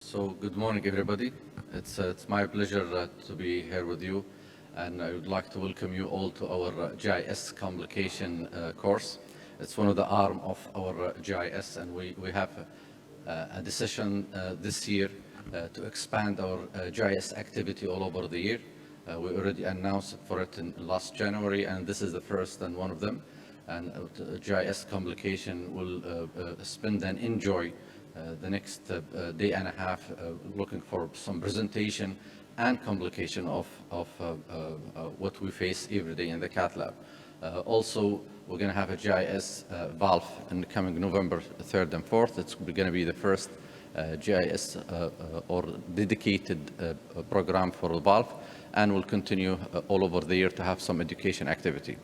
So good morning, everybody. It's my pleasure to be here with you, and I would like to welcome you all to our GIS complication course. It's one of the arm of our GIS, and we have a decision this year to expand our GIS activity all over the year. We already announced for it in last January, and this is the first and one of them. And GIS complication will spend and enjoy the next day and a half looking for some presentation and complication of what we face every day in the cath lab. Also, we're going to have a GIS valve in the coming November 3rd and 4th. It's going to be the first GIS or dedicated program for the valve, and we'll continue all over the year to have some education activity.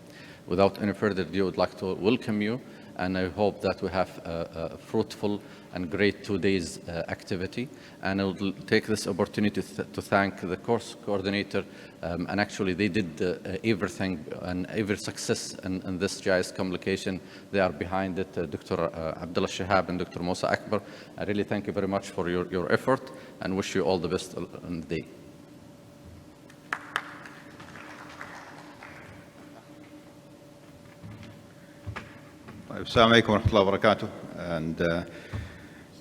Without any further ado, I would like to welcome you, and I hope that we have a fruitful and great 2 days activity. And I will take this opportunity to thank the course coordinator, and actually they did everything and every success in this GIS complication. They are behind it, Dr. Abdullah Shahab and Dr. Musa Akbar. I really thank you very much for your effort and wish you all the best on the day. Assalamu alaikum wa rahmatullahi wa barakatuh. And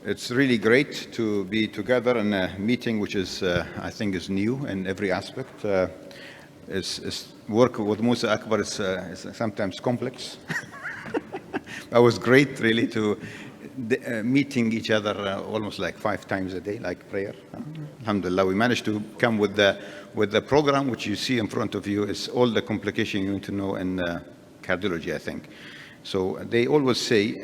it's really great to be together in a meeting which is, I think, is new in every aspect. Work with Musa Akbar is sometimes complex. It was great, really, to meeting each other almost like 5 times a day, like prayer. Alhamdulillah, we managed to come with the program which you see in front of you. Is all the complication you need to know in cardiology, I think. So they always say,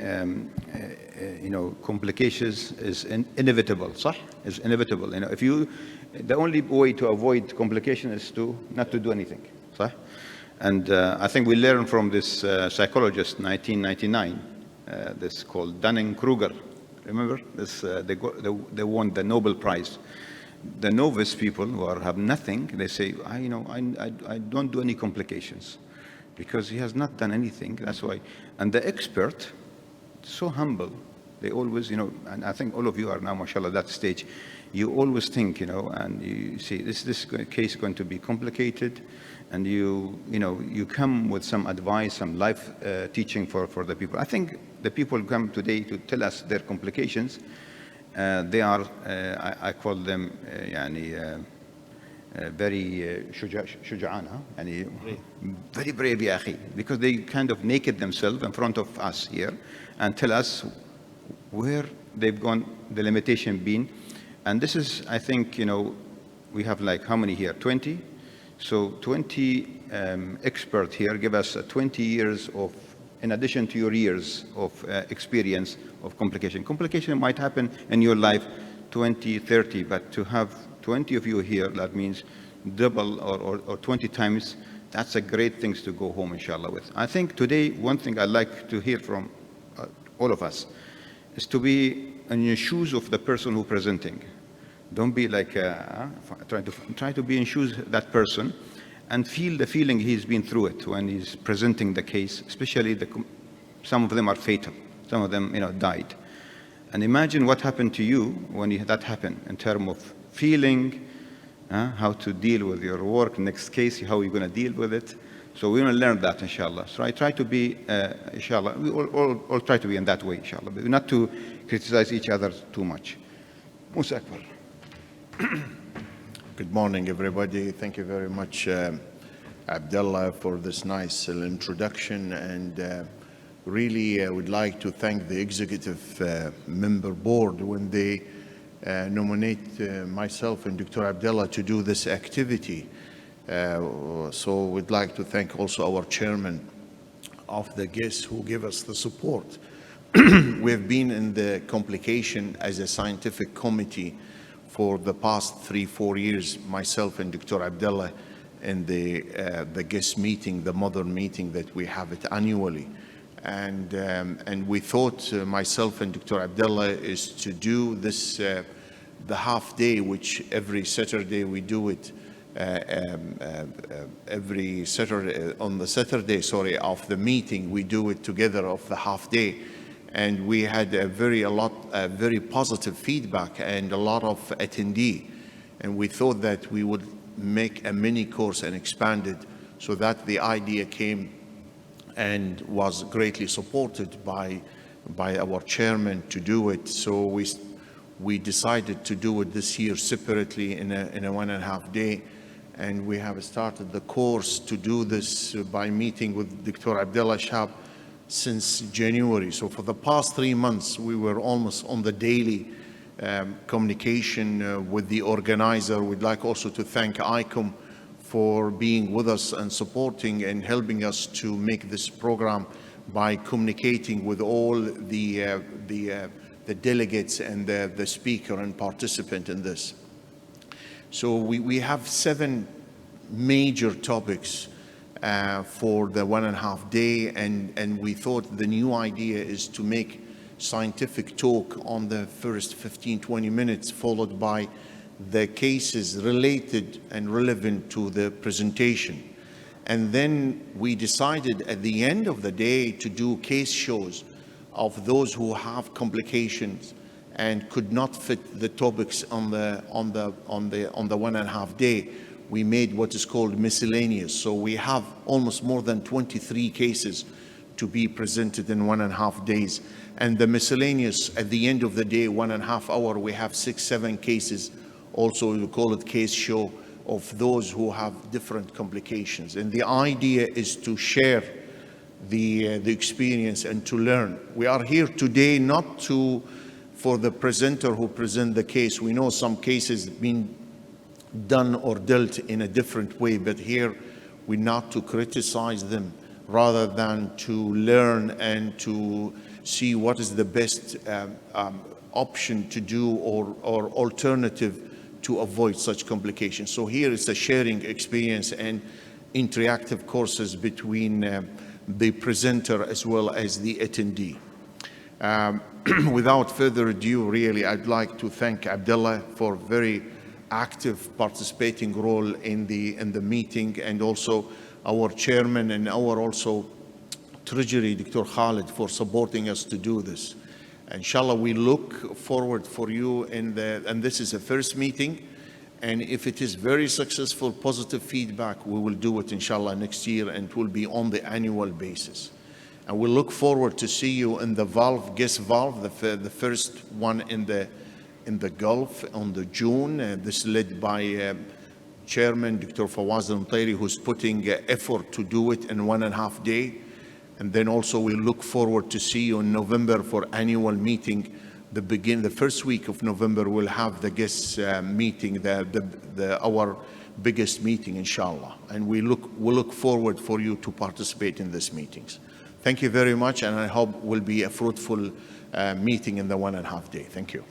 complications is inevitable. صح? Is inevitable. The only way to avoid complication is not to do anything. صح? And I think we learned from this psychologist, 1999, this called Dunning-Kruger. Remember this? They won the Nobel Prize. The novice people who have nothing, they say, I don't do any complications, because he has not done anything. That's why. And the expert, so humble, they always, and I think all of you are now, mashallah, at that stage. You always think, and you see this case is going to be complicated, and you come with some advice, some life teaching for the people. I think the people come today to tell us their complications. They are, I call them, very شجعان, very brave, يا أخي, because they kind of naked themselves in front of us here and tell us where they've gone, the limitation been. And this is, I think, we have like how many here? 20. So 20 experts here give us 20 years of, in addition to your years of experience of complication. Complication might happen in your life 20, 30, but to have 20 of you here, that means double or 20 times. That's a great thing to go home, inshallah, with. I think today, one thing I'd like to hear from all of us is to be in the shoes of the person who's presenting. Don't be like, try to be in shoes of that person and feel the feeling he's been through it when he's presenting the case, especially some of them are fatal. Some of them, died. And imagine what happened to you when that happened in terms of feeling, how to deal with your work, next case, how you're going to deal with it. So we're going to learn that, inshallah. So I try to be, inshallah, we all try to be in that way, inshallah, but not to criticize each other too much. Musa Akbar. Good morning, everybody. Thank you very much, Abdullah, for this nice introduction. And really, I would like to thank the executive member board when they nominate myself and Dr. Abdullah to do this activity. So we'd like to thank also our chairman of the GIS who give us the support. We've been in the complication as a scientific committee for the past 3-4 years, myself and Dr. Abdullah, in the GIS meeting, the modern meeting that we have it annually. And we thought, myself and Dr. Abdullah, is to do this, the half day, which every Saturday we do it, every Saturday, on the Saturday, of the meeting, we do it together of the half day. and we had very positive feedback and a lot of attendee. And we thought that we would make a mini course and expand it, so that the idea came and was greatly supported by our chairman to do it. So we decided to do it this year separately in a 1.5 day. And we have started the course to do this by meeting with Dr. Abdullah Shab since January. So for the past 3 months, we were almost on the daily communication with the organizer. We'd like also to thank ICOM for being with us and supporting and helping us to make this program by communicating with all the delegates and the speaker and participant in this. So we have 7 major topics for the 1.5 day, and we thought the new idea is to make scientific talk on the first 15-20 minutes, followed by the cases related and relevant to the presentation. And then we decided at the end of the day to do case shows of those who have complications and could not fit the topics on the 1.5 day. We made what is called miscellaneous. So we have almost more than 23 cases to be presented in 1.5 days. And the miscellaneous, at the end of the day, 1.5 hour, we have 6-7 cases. Also, we call it case show of those who have different complications. And the idea is to share the experience and to learn. We are here today not for the presenter who present the case. We know some cases being done or dealt in a different way, but here we're not to criticize them, rather than to learn and to see what is the best option to do or alternative to avoid such complications. So here is a sharing experience and interactive courses between the presenter as well as the attendee. Without further ado, really, I'd like to thank Abdullah for very active participating role in the meeting, and also our chairman and our also treasury, Dr. Khalid, for supporting us to do this. Inshallah, we look forward for you and this is a first meeting, and if it is very successful, positive feedback, we will do it inshallah next year, and it will be on the annual basis. And we look forward to see you in the valve, guest valve, the first one in the Gulf on the June. This led by Chairman Dr. Fawaz Al-Mtairi, who's putting effort to do it in 1.5 day. And then also we look forward to see you in November for annual meeting. The first week of November, we'll have the guest meeting, our biggest meeting, inshallah. And we look forward for you to participate in these meetings. Thank you very much, and I hope will be a fruitful meeting in the 1.5 day. Thank you.